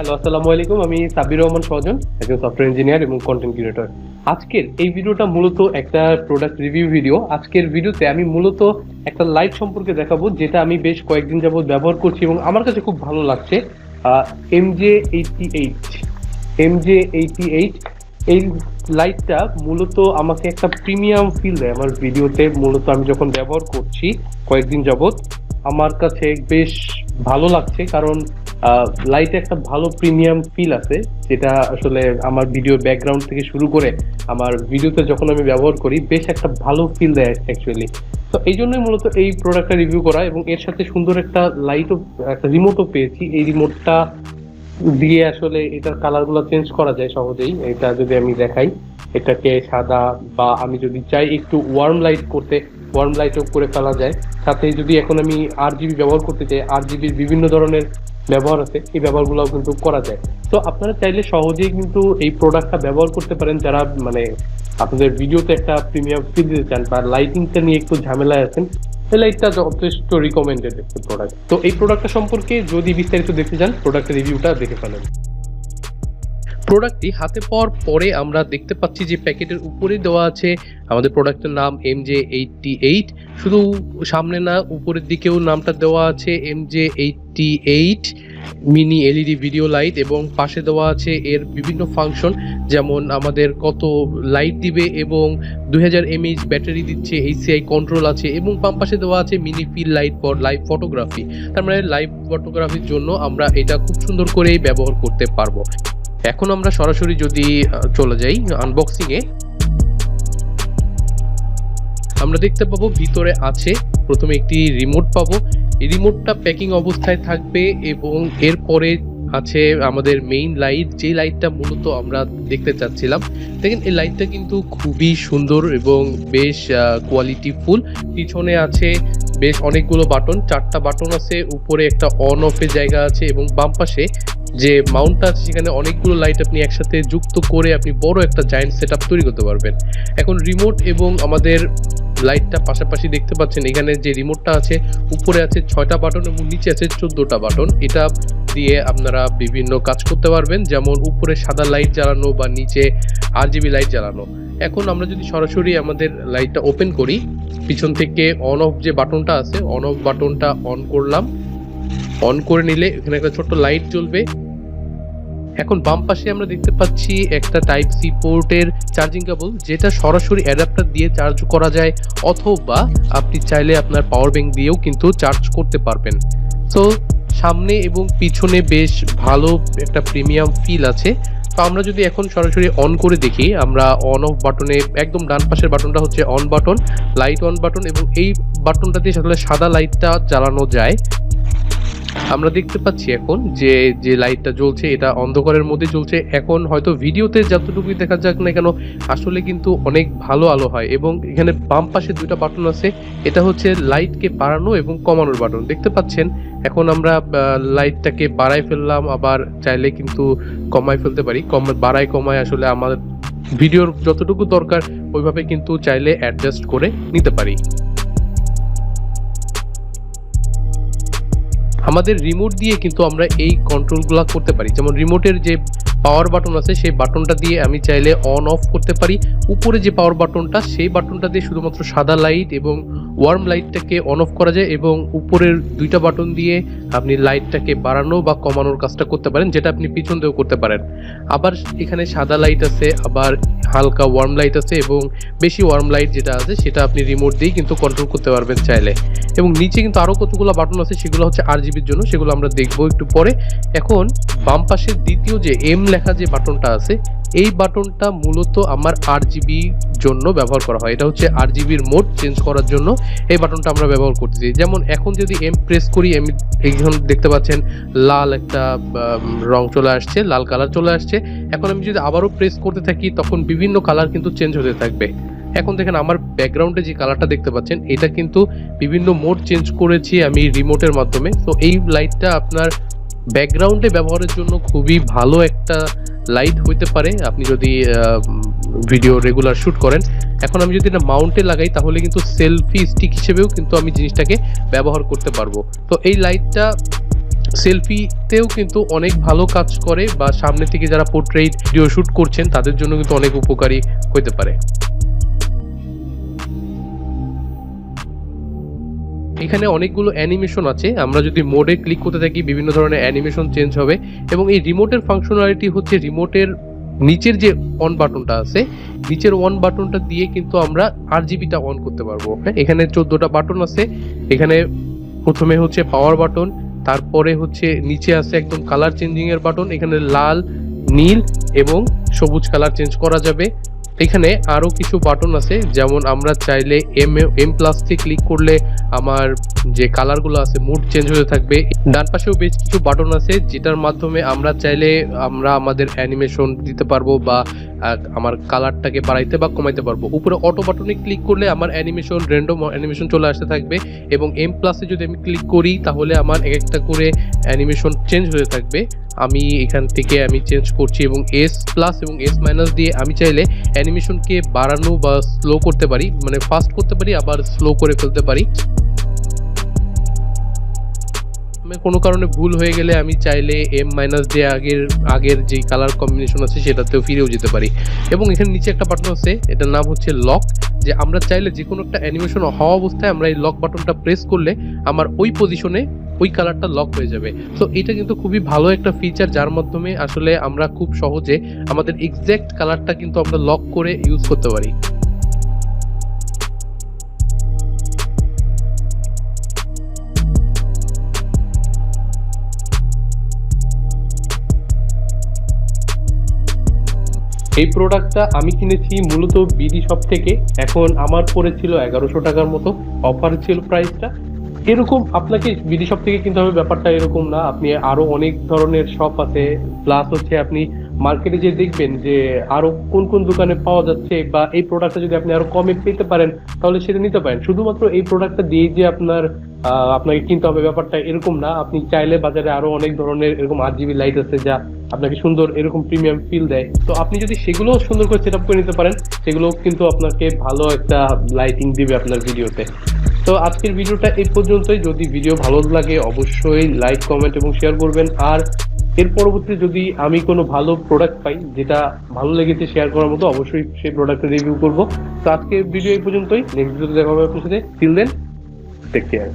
Hello, আসসালামু আলাইকুম। আমি সাব্বির রহমান সজন, একজন সফটওয়্যার ইঞ্জিনিয়ার এবং কন্টেন্ট ক্রিয়েটর। আজকের এই ভিডিওটা মূলত একটা প্রোডাক্ট রিভিউ ভিডিও। আজকের ভিডিওতে আমি মূলত একটা লাইট সম্পর্কে দেখাবো, যেটা আমি বেশ কয়েকদিন যাবত ব্যবহার করছি এবং আমার কাছে খুব ভালো লাগছে। MJ88 MJ88 এই লাইটটা মূলত আমাকে একটা প্রিমিয়াম ফিল দেয় আমার ভিডিওতে। মূলত আমি যখন ব্যবহার করছি কয়েকদিন যাবত, আমার কাছে বেশ ভালো লাগছে, কারণ লাইটে একটা ভালো প্রিমিয়াম ফিল আছে, যেটা আসলে আমার ভিডিও ব্যাকগ্রাউন্ড থেকে শুরু করে আমার ভিডিওতে যখন আমি ব্যবহার করি বেশ একটা ভালো ফিল দেয় অ্যাকচুয়ালি। তো এই জন্যই মূলত এই প্রোডাক্টটা রিভিউ করা, এবং এর সাথে সুন্দর একটা লাইটও, একটা রিমোটও পেয়েছি। এই রিমোটটা দিয়ে আসলে এটার কালারগুলো চেঞ্জ করা যায় সহজেই। এটা যদি আমি দেখাই, এটাকে সাদা, বা আমি যদি চাই একটু ওয়ার্ম লাইট করতে, ওয়ার্ম লাইটও করে ফেলা যায়। সাথে যদি এখন আমি RGB ব্যবহার করতে চাই, RGBর বিভিন্ন ধরনের ব্যবহার আছে, এই ব্যবহারগুলোও কিন্তু করা যায়। তো আপনারা চাইলে সহজেই কিন্তু এই প্রোডাক্টটা ব্যবহার করতে পারেন, যারা মানে আপনাদের ভিডিওতে একটা প্রিমিয়াম ফিল দিতে চান বা লাইটিংটা নিয়ে একটু ঝামেলায় আছেন। এই লাইটটা যথেষ্ট রিকমেন্ডেড একটা প্রোডাক্ট। তো এই প্রোডাক্টটা সম্পর্কে যদি বিস্তারিত দেখতে চান, প্রোডাক্টের রিভিউটা দেখে ফেলেন। প্রোডাক্টটি হাতে পাওয়ার পরে আমরা দেখতে পাচ্ছি যে প্যাকেটের উপরে দেওয়া আছে আমাদের প্রোডাক্টের নাম MJ88। শুধু সামনে না, উপরের দিকেও নামটা দেওয়া আছে MJ88 mini LED video light, এবং পাশে দেওয়া আছে এর বিভিন্ন ফাংশন, যেমন আমাদের কত লাইট দিবে এবং 2000 mAh ব্যাটারি দিচ্ছে, HCI কন্ট্রোল আছে, এবং বাম পাশে দেওয়া আছে mini fill light for live photography. তার মানে লাইভ ফটোগ্রাফির জন্য আমরা এটা খুব সুন্দর করেই ব্যবহার করতে পারবো। এখন আমরা সরাসরি যদি চলে যাই আনবক্সিং এ, আমরা দেখতে পাবো ভিতরে আছে প্রথমে একটি রিমোট পাবো। এই রিমোটটা প্যাকিং অবস্থায় থাকবে, এবং এরপরে আছে আমাদের মেইন লাইট, যে লাইটটা মূলত আমরা দেখতে চাচ্ছিলাম। দেখেন এই লাইটটা কিন্তু খুবই সুন্দর এবং বেশ কোয়ালিটিফুল। পিছনে আছে বেশ অনেকগুলো বাটন, 4টা বাটন আছে, উপরে একটা অন অফের জায়গা আছে, এবং বাম পাশে যে মাউন্টটা আছে সেখানে অনেকগুলো লাইট আপনি একসাথে যুক্ত করে আপনি বড় একটা জায়ান্ট সেটআপ তৈরি করতে পারবেন। এখন রিমোট এবং আমাদের লাইটটা পাশাপাশি দেখতে পাচ্ছেন। এখানে যে রিমোটটা আছে, উপরে আছে 6টা বাটন এবং নিচে আছে 14টা বাটন। এটা দিয়ে আপনারা বিভিন্ন কাজ করতে পারবেন, যেমন উপরে সাদা লাইট জ্বালানো বা নিচে RGB লাইট জ্বালানো। এখন আমরা যদি সরাসরি আমাদের লাইটটা ওপেন করি, পিছন থেকে অন অফ যে বাটনটা আছে, অন অফ বাটনটা অন করলাম। অন করে নিলে এখানে একটা ছোট্ট লাইট জ্বলবে। এখন বাম পাশে আমরা দেখতে পাচ্ছি একটা টাইপ সি পোর্টের চার্জিং কেবল, যেটা সরাসরি অ্যাডাপ্টার দিয়ে চার্জ করা যায়, অথবা আপনি চাইলে আপনার পাওয়ার ব্যাংক দিয়েও কিন্তু চার্জ করতে পারবেন। তো সামনে এবং পিছনে বেশ ভালো একটা প্রিমিয়াম ফিল আছে। তো আমরা যদি এখন সরাসরি অন করে দেখি, আমরা অন অফ বাটনে একদম ডান পাশের বাটনটা হচ্ছে on button, light on button, এবং এই বাটনটা দিয়ে আসলে সাদা লাইটটা জ্বালানো যায়। আমরা দেখতে পাচ্ছি এখন যে যে লাইটটা জ্বলছে এটা অন্ধকারের মধ্যে জ্বলছে। এখন হয়তো ভিডিওতে যতটুকুই দেখা যাক না কেন, আসলে কিন্তু অনেক ভালো আলো হয়। এবং এখানে বাম পাশে 2টা বাটন আছে, এটা হচ্ছে লাইটকে বাড়ানো এবং কমানোর বাটন। দেখতে পাচ্ছেন এখন আমরা লাইটটাকে বাড়াই ফেললাম, আবার চাইলে কিন্তু কমাই ফেলতে পারি। বাড়াই কমায় আসলে আমার ভিডিওর যতটুকু দরকার ওইভাবে কিন্তু চাইলে অ্যাডজাস্ট করে নিতে পারি। আমাদের রিমোট দিয়ে কিন্তু আমরা এই কন্ট্রোলগুলো করতে পারি, যেমন রিমোটের যে পাওয়ার বাটন আছে সেই বাটনটা দিয়ে আমি চাইলে অন অফ করতে পারি। উপরে যে পাওয়ার বাটনটা, সেই বাটনটা দিয়ে শুধুমাত্র সাদা লাইট এবং ওয়ার্ম লাইটটাকে অন অফ করা যায়, এবং উপরের 2টা বাটন দিয়ে আপনি লাইটটাকে বাড়ানো বা কমানোর কাজটা করতে পারেন, যেটা আপনি পিছন দিয়েও করতে পারেন। আবার এখানে সাদা লাইট আছে, আবার হালকা ওয়ার্ম লাইট আছে, এবং বেশি ওয়ার্ম লাইট যেটা আছে সেটা আপনি রিমোট দিয়েই কিন্তু কন্ট্রোল করতে পারবেন চাইলে। এবং নিচে কিন্তু আরও কতগুলো বাটন আছে, সেগুলো হচ্ছে RGBর জন্য, সেগুলো আমরা দেখবো একটু পরে। এখন বাম পাশের দ্বিতীয় যে M লেখা যে বাটনটা আছে, এই বাটনটা মূলত আমার RGB জন্য ব্যবহার করা হয়। এটা হচ্ছে RGBর মোড চেঞ্জ করার জন্য এই বাটনটা আমরা ব্যবহার করতেছি। যেমন এখন যদি M প্রেস করি, এখন দেখতে পাচ্ছেন লাল একটা রং চলে আসছে, লাল কালার চলে আসছে। এখন আমি যদি আবারও প্রেস করতে থাকি, তখন বিভিন্ন কালার কিন্তু চেঞ্জ হতে থাকবে। এখন দেখেন আমার ব্যাকগ্রাউন্ডে যে কালারটা দেখতে পাচ্ছেন, এটা কিন্তু বিভিন্ন মোড চেঞ্জ করেছি আমি রিমোটের মাধ্যমে। তো এই লাইটটা আপনার ব্যাকগ্রাউন্ডে ব্যবহারের জন্য খুবই ভালো একটা লাইট হইতে পারে, আপনি যদি ভিডিও রেগুলার শ্যুট করেন। এখন আমি যদি এটা মাউন্টে লাগাই, তাহলে কিন্তু সেলফি স্টিক হিসেবেও কিন্তু আমি জিনিসটাকে ব্যবহার করতে পারবো। তো এই লাইটটা সেলফিতেও কিন্তু অনেক ভালো কাজ করে, বা সামনে থেকে যারা পোর্ট্রেট ভিডিও শুট করছেন তাদের জন্য কিন্তু অনেক উপকারী হতে পারে। এখানে অনেকগুলো অ্যানিমেশন আছে, আমরা যদি মোডে ক্লিক করতে থাকি বিভিন্ন ধরনের অ্যানিমেশন চেঞ্জ হবে। এবং এই রিমোটের ফাংশনালিটি হচ্ছে রিমোটের নিচের যে অন বাটনটা আছে, নিচের অন বাটনটা দিয়ে কিন্তু আমরা RGBটা অন করতে পারবো। এখানে 14টা বাটন আছে। এখানে প্রথমে হচ্ছে পাওয়ার বাটন, তারপরে হচ্ছে নিচে আছে একদম কালার চেঞ্জিং এর বাটন। এখানে লাল, নীল এবং সবুজ কালার চেঞ্জ করা যাবে। এখানে আরো কিছু বাটন আছে, যেমন আমরা চাইলে এম প্লাস দিয়ে ক্লিক করলে আমার যে কালারগুলো আছে মুড চেঞ্জ হতে থাকবে। ডান পাশেও বেশ কিছু বাটন আছে যেটার মাধ্যমে আমরা চাইলে আমরা আমাদের অ্যানিমেশন দিতে পারবো, বা আমার কালারটাকে বাড়াইতে বা কমাইতে পারবো। উপরে অটো বাটনে ক্লিক করলে আমার অ্যানিমেশন র্যান্ডম অ্যানিমেশন চলে আসতে থাকবে, এবং এম প্লাসে যদি আমি ক্লিক করি তাহলে আমার এক একটা করে অ্যানিমেশন চেঞ্জ হতে থাকবে। আমি এখান থেকে আমি চেঞ্জ করছি, এবং এস প্লাস এবং এস মাইনাস দিয়ে আমি চাইলে অ্যানিমেশনকে বাড়ানো বা স্লো করতে পারি, মানে ফাস্ট করতে পারি আবার স্লো করে ফেলতে পারি। কোনো কারণে ভুল হয়ে গেলে আমি চাইলে এম মাইনাস দিয়ে আগের যে কালার কম্বিনেশন আছে সেটাতেও ফিরেও যেতে পারি। এবং এখানে নিচে একটা বাটন আছে, এটার নাম হচ্ছে লক, যে আমরা চাইলে যে কোনো একটা অ্যানিমেশন হওয়া অবস্থায় আমরা এই লক বাটনটা প্রেস করলে আমার ওই পজিশনে ওই কালারটা লক হয়ে যাবে। তো এটা কিন্তু খুবই ভালো একটা ফিচার, যার মাধ্যমে আসলে আমরা খুব সহজে আমাদের এক্সাক্ট কালারটা কিন্তু আমরা লক করে ইউজ করতে পারি। এই প্রোডাক্টটা আমি কিনেছি মূলত বিডি শপ থেকে। এখন আমার পড়েছিল 1100 টাকার মতো, অফার ছিল প্রাইসটা। এরকম আপনাকে বিডি শপ থেকে কিনতে হবে ব্যাপারটা এরকম না, আপনি আরো অনেক ধরনের শপ আছে। প্লাস হচ্ছে আপনি মার্কেটে যে দেখবেন যে আরো কোন কোন দোকানে পাওয়া যাচ্ছে, বা এই প্রোডাক্টটা যদি আপনি আরো কমে পেতে পারেন তাহলে সেটা নিতে পারেন। শুধুমাত্র এই প্রোডাক্টটা দিয়ে যে আপনাকে কিনতে হবে ব্যাপারটা এরকম না। আপনি চাইলে বাজারে আরো অনেক ধরনের এরকম RGB লাইট আছে যা আপনাকে সুন্দর এরকম প্রিমিয়াম ফিল দেয়। তো আপনি যদি সেগুলো সুন্দর করে সেট আপ করে নিতে পারেন, সেগুলো কিন্তু আপনাকে ভালো একটা লাইটিং দিবে আপনার ভিডিওতে। তো আজকের ভিডিওটা এই পর্যন্তই। যদি ভিডিও ভালো লাগে অবশ্যই লাইক, কমেন্ট এবং শেয়ার করবেন। আর এর পরবর্তীতে যদি আমি কোনো ভালো প্রোডাক্ট পাই যেটা ভালো লেগেছে শেয়ার করার মতো, অবশ্যই সেই প্রোডাক্টের রিভিউ করব। তো আজকের ভিডিও এই পর্যন্তই, নেক্সট ভিডিওতে দেখা হবে আপনার সাথে। Till then, take care.